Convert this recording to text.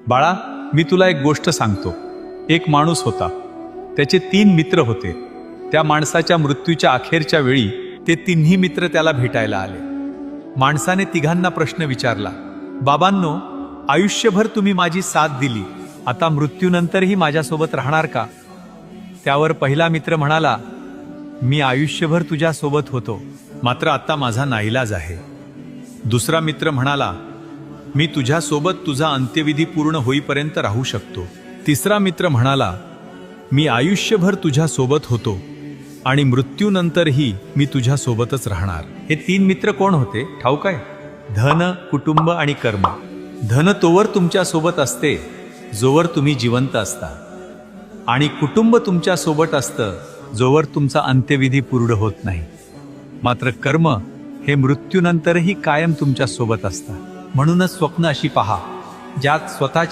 बाळा, मी तुला एक गोष्ट सांगतो. एक माणूस होता. त्याचे 3 मित्र होते. त्या माणसाच्या मृत्यूच्या अखेरच्या वेळी ते तिन्ही मित्र त्याला भेटायला आले. माणसाने तिघांना प्रश्न विचारला, बाबांनो, आयुष्यभर तुम्ही माझी साथ दिली, आता मृत्यूनंतरही माझ्यासोबत राहणार का? त्यावर पहिला मित्र म्हणाला, मी आयुष्यभर तुझ्यासोबत होतो, मात्र आता माझा नाईलाज आहे. दुसरा मित्र म्हणाला, मी तुझ्यासोबत तुझा अंत्यविधी पूर्ण होईपर्यंत राहू शकतो. तिसरा मित्र म्हणाला, मी आयुष्यभर तुझ्यासोबत होतो आणि मृत्यूनंतरही मी तुझ्यासोबतच राहणार. हे 3 मित्र कोण होते ठाऊक आहे? धन, कुटुंब आणि कर्म. धन तोवर तुमच्यासोबत असते जोवर तुम्ही जिवंत असता, आणि कुटुंब तुमच्यासोबत असतं जोवर तुमचा अंत्यविधी पूर्ण होत नाही. मात्र कर्म हे मृत्यूनंतरही कायम तुमच्या सोबत असतात. म्हणूनच स्वप्न अशी पहा ज्यात स्वतःच्या